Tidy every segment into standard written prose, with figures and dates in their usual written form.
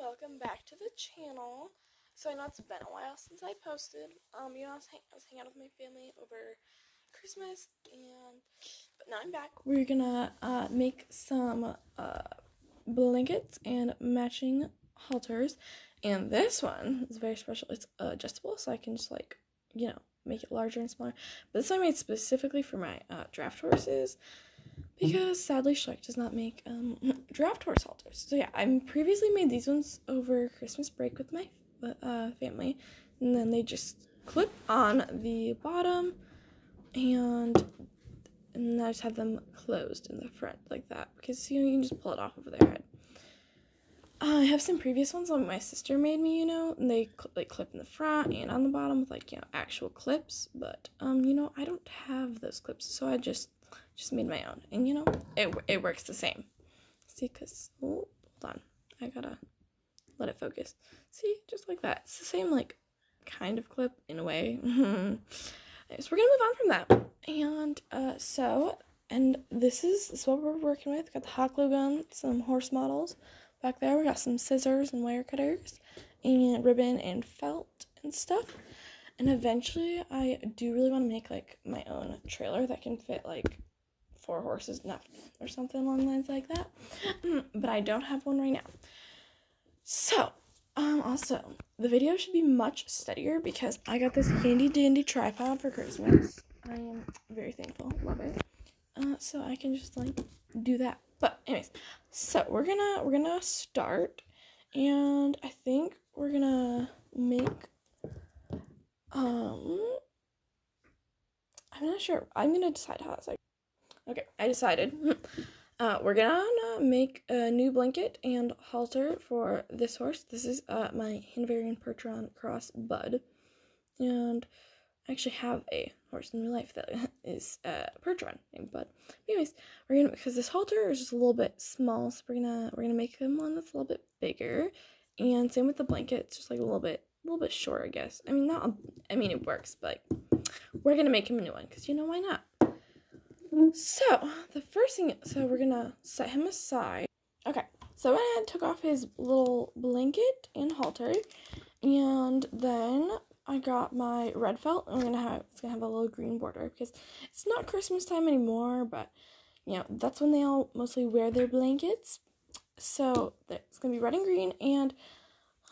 welcome back to the channel. So I know it's been a while since I posted. I was hanging out with my family over Christmas, but now I'm back. We're gonna make some blankets and matching halters, and this one is very special. It's adjustable, so I can just make it larger and smaller. But this I made specifically for my draft horses, because sadly Schleich does not make draft horse halters. So yeah, I previously made these ones over Christmas break with my family, and then they just clip on the bottom, and I just have them closed in the front like that, because you can just pull it off over their head. I have some previous ones that my sister made me, and they clip in the front and on the bottom with actual clips, but I don't have those clips, so I just made my own, and it works the same. See, because hold on, I gotta let it focus. See, just like that. It's the same kind of clip in a way. So we're gonna move on from that, and this is what we're working with. Got the hot glue gun, some horse models back there. We got some scissors and wire cutters and ribbon and felt and stuff. And eventually I do really want to make my own trailer that can fit 4 horses or something along the lines like that. But I don't have one right now. So, also, the video should be much steadier because I got this handy dandy tripod for Christmas. I am very thankful. Love it. So I can just do that. But anyways, so we're gonna start, and I think we're gonna make I'm not sure. I'm gonna decide how that's okay, I decided. We're gonna make a new blanket and halter for this horse. This is my Hanoverian Percheron Cross Bud, and I actually have a horse in real life that is Percheron named Bud. Anyways, because this halter is just a little bit small, so we're gonna make him one that's a little bit bigger, and same with the blanket. It's just a little bit short, I guess. I mean it works, but we're gonna make him a new one because why not? So the first thing, we're gonna set him aside. Okay, so I took off his little blanket and halter, and then I got my red felt, and it's gonna have a little green border because it's not Christmas time anymore, but that's when they all mostly wear their blankets. So it's gonna be red and green, and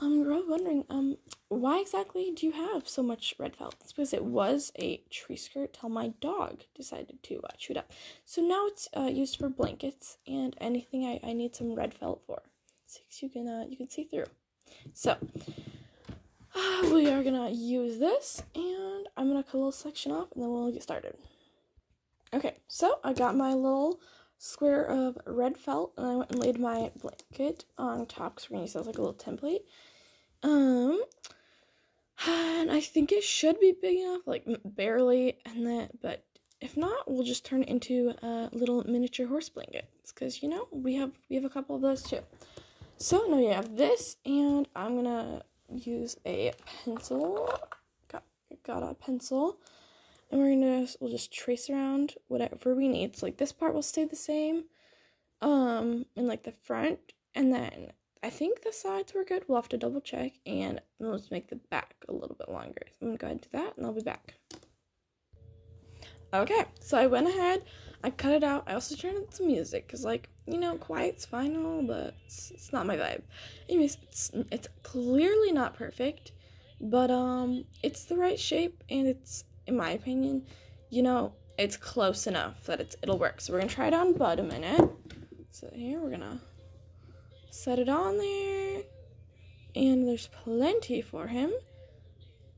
you're probably wondering, why exactly do you have so much red felt? It's because it was a tree skirt till my dog decided to chew it up. So now it's used for blankets and anything I need some red felt for, so you can see through. So we are gonna use this, and I'm gonna cut a little section off, and then we'll get started. Okay, so I got my little square of red felt, and I went and laid my blanket on top because we're gonna use that as a little template. And I think it should be big enough, barely, but if not, we'll just turn it into little miniature horse blankets, because we have a couple of those too. So now we have this, and I'm gonna use a pencil. Got a pencil. And we'll just trace around whatever we need. So this part will stay the same, in the front, and then I think the sides were good. We'll have to double check, and then let's make the back a little bit longer. So I'm gonna go ahead and do that, and I'll be back. Okay, so I went ahead, I cut it out. I also turned on some music, because quiet's fine and all, but it's not my vibe. Anyways, it's clearly not perfect, but it's the right shape, and it's, in my opinion, it's close enough that it'll work. So we're gonna try it on Bud a minute. So here we're gonna set it on there, and there's plenty for him.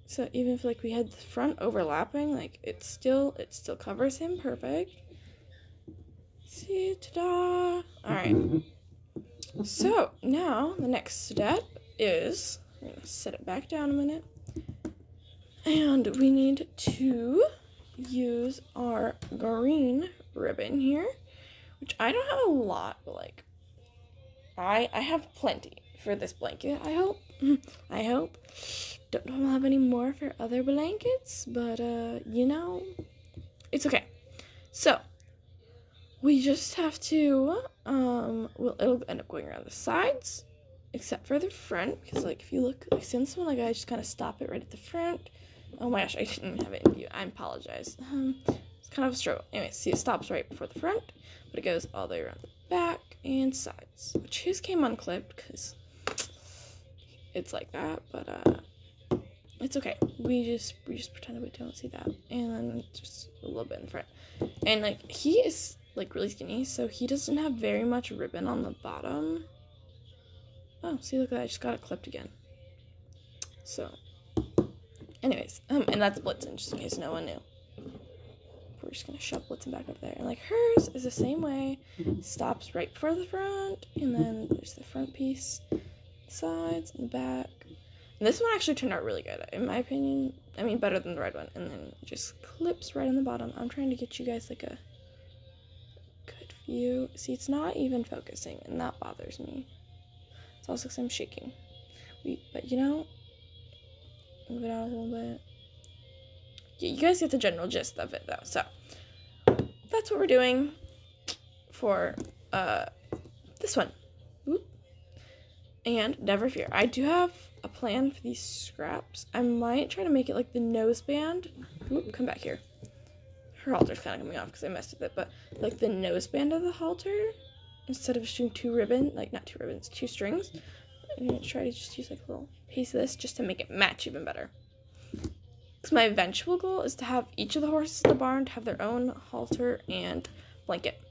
So even if we had the front overlapping, it still covers him perfect. See, ta-da! All right. So now the next step is we're gonna set it back down a minute. And we need to use our green ribbon here, which I don't have a lot, but I have plenty for this blanket, I hope. I hope. Don't know if I'll have any more for other blankets, but it's okay. So we just have to it'll end up going around the sides, except for the front, because like if you look, like see this one, like I just kind of stop it right at the front. Oh my gosh, I didn't even have it in view. I apologize. It's kind of a struggle. Anyway, see it stops right before the front, but it goes all the way around the back and sides, which his came unclipped because it's like that, but it's okay. We just pretend we don't see that, and then just a little bit in the front. And like he is like really skinny, so he doesn't have very much ribbon on the bottom. Oh, see, look at that, I just got it clipped again. So, anyways, and that's Blitzen, just in case no one knew. We're just gonna shove Blitzen back over there. And like hers is the same way. Stops right before the front, and then there's the front piece, sides, and the back. And this one actually turned out really good, in my opinion. I mean, better than the red one. And then it just clips right on the bottom. I'm trying to get you guys like a good view. See, it's not even focusing, and that bothers me. It's also because I'm shaking. But you know, move it out a little bit. Yeah, you guys get the general gist of it though. So that's what we're doing for this one. Whoop. And never fear, I do have a plan for these scraps. I might try to make it like the nose band. Whoop, come back here. Her halter's kind of coming off because I messed with it, but like the nose band of the halter, instead of just doing two strings, I'm gonna try to just use like a little piece of this just to make it match even better. Because my eventual goal is to have each of the horses in the barn to have their own halter and blanket.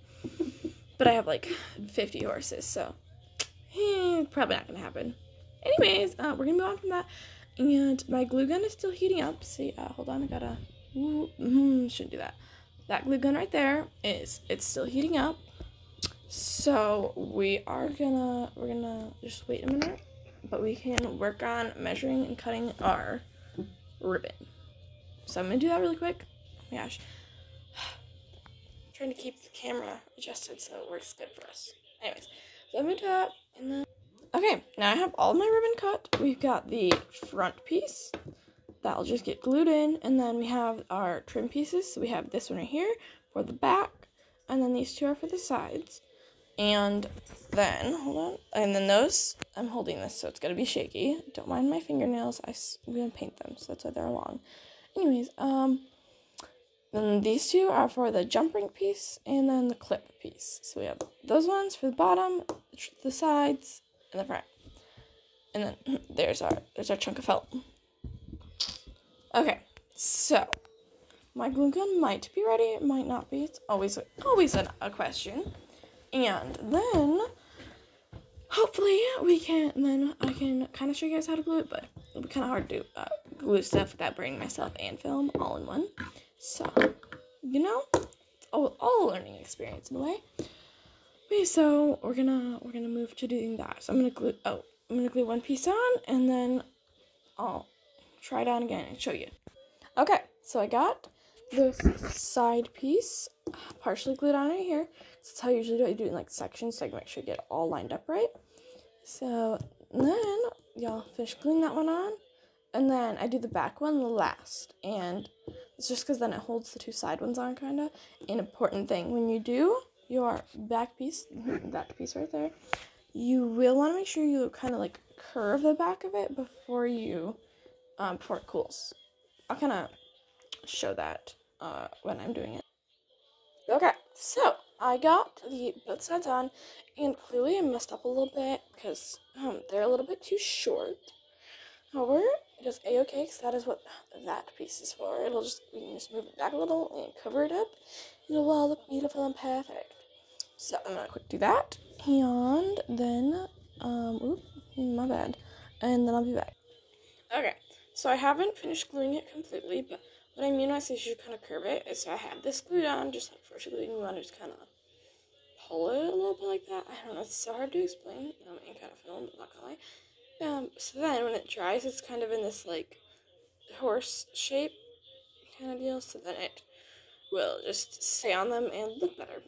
But I have like 50 horses, so probably not gonna happen. Anyways, we're gonna move on from that. And my glue gun is still heating up. See, hold on, I gotta, shouldn't do that. That glue gun right there it's still heating up. So we're gonna just wait a minute, but we can work on measuring and cutting our ribbon. So I'm gonna do that really quick. Oh my gosh. I'm trying to keep the camera adjusted so it works good for us. Anyways, so I'm gonna do that, and then okay, now I have all my ribbon cut. We've got the front piece that'll just get glued in, and then we have our trim pieces. So we have this one right here for the back, and then these two are for the sides. And then, hold on, and then those, I'm holding this, so it's gonna be shaky. Don't mind my fingernails, I'm gonna paint them, so that's why they're long. Anyways, then these two are for the jump ring piece, and then the clip piece. So we have those ones for the bottom, the sides, and the front. And then there's our chunk of felt. Okay, so my glue gun might be ready, it might not be. It's always a question. And then hopefully I can kind of show you guys how to glue it, but it'll be kind of hard to glue stuff without burning myself and film all in one. So, you know, it's all a learning experience in a way. Okay, so we're gonna move to doing that. So I'm gonna glue one piece on, and then I'll try it on again and show you. Okay, so I got this side piece partially glued on right here. That's how I usually do it. I do it in like sections so I can make sure I get it all lined up right. So then y'all finish gluing that one on, and then I do the back one last, and it's just because then it holds the two side ones on, kind of. An important thing when you do your back piece, that piece right there, you will want to make sure you kind of like curve the back of it before it cools. I'll kind of show that when I'm doing it. Okay, so I got both sides on, and clearly I messed up a little bit because they're a little bit too short. However, it is a-okay because that is what that piece is for. You can just move it back a little and cover it up. It'll all look beautiful and perfect. So I'm gonna quick do that, and then my bad, and then I'll be back. Okay, so I haven't finished gluing it completely, but what I mean when I say you should kind of curve it is, so I have this glued on, just like first gluing, you want to just kind of pull it a little bit like that. I don't know, it's so hard to explain, and kind of film, but not gonna lie. So then when it dries, it's kind of in this like horse shape kind of deal, so then it will just stay on them and look better.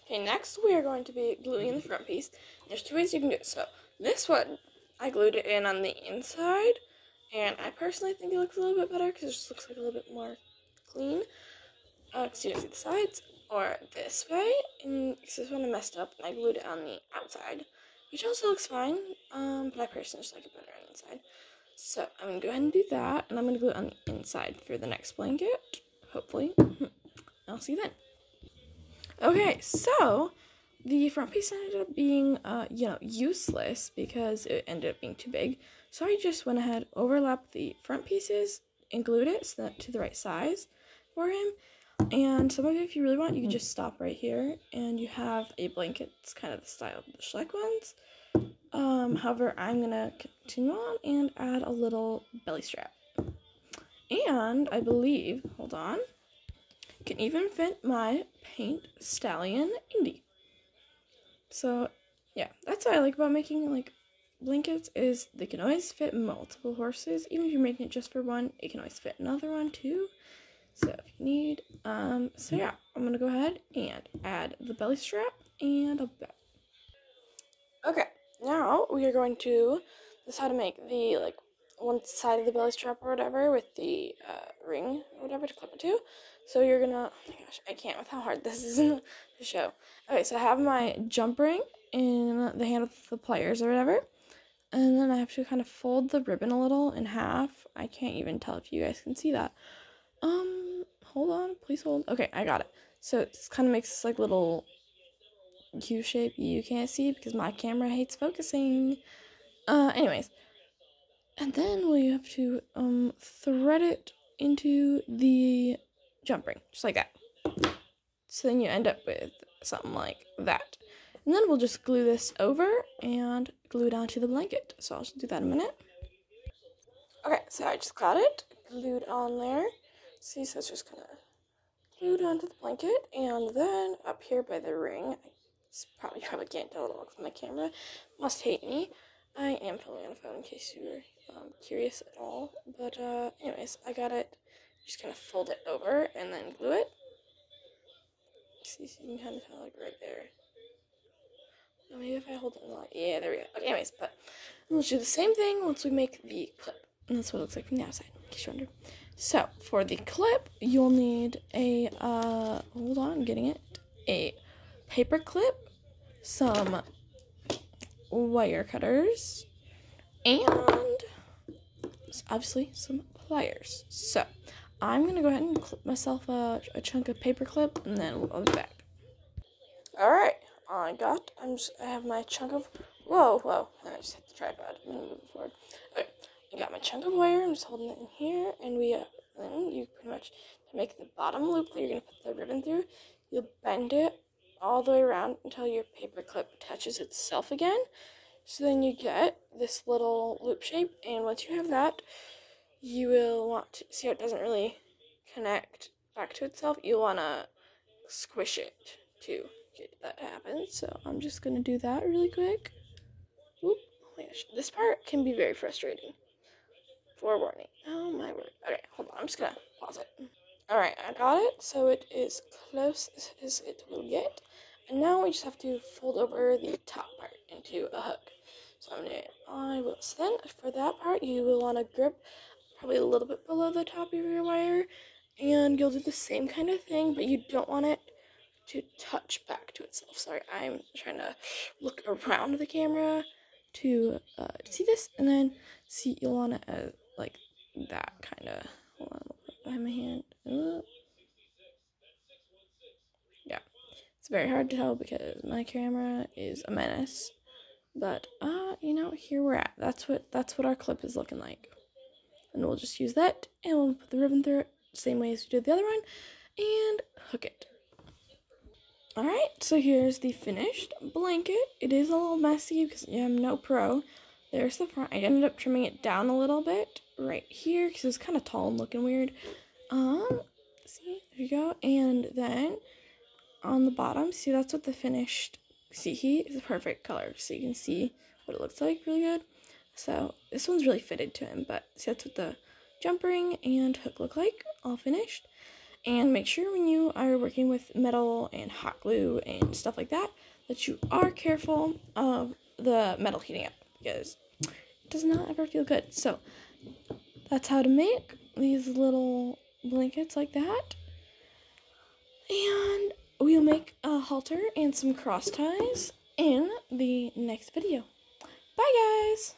Okay, next we are going to be gluing in the front piece. There's two ways you can do it. So this one, I glued it in on the inside, and I personally think it looks a little bit better because it just looks like a little bit more clean. So you don't see the sides. or this way, and this one I messed up and I glued it on the outside, which also looks fine, but I personally just like it better on the inside. So I'm going to go ahead and do that, and I'm going to glue it on the inside for the next blanket, hopefully. I'll see you then. Okay, so the front piece ended up being, useless because it ended up being too big. So I just went ahead, overlapped the front pieces, and glued it so that to the right size for him. And some of you, if you really want, you can just stop right here, and you have a blanket. It's kind of the style of the Schleich ones. However, I'm gonna continue on and add a little belly strap. And I believe, hold on, can even fit my paint stallion Indy. So yeah, that's what I like about making like blankets, is they can always fit multiple horses. Even if you're making it just for one, it can always fit another one too. So if you need, so yeah, I'm gonna go ahead and add the belly strap and a belt. Okay, now we are going to decide to make the like one side of the belly strap or whatever with the ring or whatever to clip it to. So you're gonna, oh my gosh, I can't with how hard this is to show. Okay, so I have my jump ring in the hand with the pliers or whatever, and then I have to kind of fold the ribbon a little in half. I can't even tell if you guys can see that. Hold on, please hold. Okay, I got it. So it kind of makes this like little Q shape. You can't see because my camera hates focusing. Anyways, and then we have to thread it into the jump ring, just like that. So then you end up with something like that. And then we'll just glue this over and glue it onto the blanket. So I'll just do that in a minute. Okay, so I just got it glued on there. See, so it's just kind of glued onto the blanket, and then up here by the ring, you probably can't tell it looks on my camera, must hate me. I am filming on a phone in case you were curious at all, but anyways, I got it. Just kind of fold it over and then glue it. See, so you can kind of tell, like, right there. Oh, maybe if I hold it in the light. Yeah, there we go. Okay, anyways, but let's do the same thing once we make the clip. And that's what it looks like from the outside, in case you're wondering. So, for the clip, you'll need a, hold on, I'm getting it, a paper clip, some wire cutters, and obviously some pliers. So, I'm going to go ahead and clip myself a chunk of paper clip, and then I'll be back. Alright, I have my chunk of, whoa, I just hit the tripod, I'm going to move it forward. Okay, I got my chunk of wire, I'm just holding it in here, and then you pretty much, to make the bottom loop that you're going to put the ribbon through, you'll bend it all the way around until your paper clip touches itself again. So then you get this little loop shape, and once you have that, you will want to, see how it doesn't really connect back to itself, you'll want to squish it to get that to happen. So I'm just going to do that really quick. Oop, oh my gosh, this part can be very frustrating. Forewarning. Oh my word. Okay, hold on, I'm just going to pause it. Alright, I got it, so it is close as it will get. And now we just have to fold over the top part into a hook. So so then for that part, you will want to grip probably a little bit below the top of your wire, and you'll do the same kind of thing, but you don't want it to touch back to itself. Sorry, I'm trying to look around the camera to see this, and then see, you'll want to like that kind of, hold on, I'll put it behind my hand. Yeah, it's very hard to tell because my camera is a menace, but here we're at. That's what our clip is looking like, and we'll just use that, and we'll put the ribbon through it same way as we did the other one, and hook it. Alright, so here's the finished blanket. It is a little messy because I'm no pro. There's the front. I ended up trimming it down a little bit right here because it's kind of tall and looking weird. See, there you go. And then on the bottom, see, that's what the finished, he is a perfect color, so you can see what it looks like really good. So this one's really fitted to him, but see, that's what the jump ring and hook look like, all finished. And make sure when you are working with metal and hot glue and stuff like that, that you are careful of the metal heating up, because it does not ever feel good. So that's how to make these little blankets like that. And we'll make a halter and some cross ties in the next video. Bye, guys!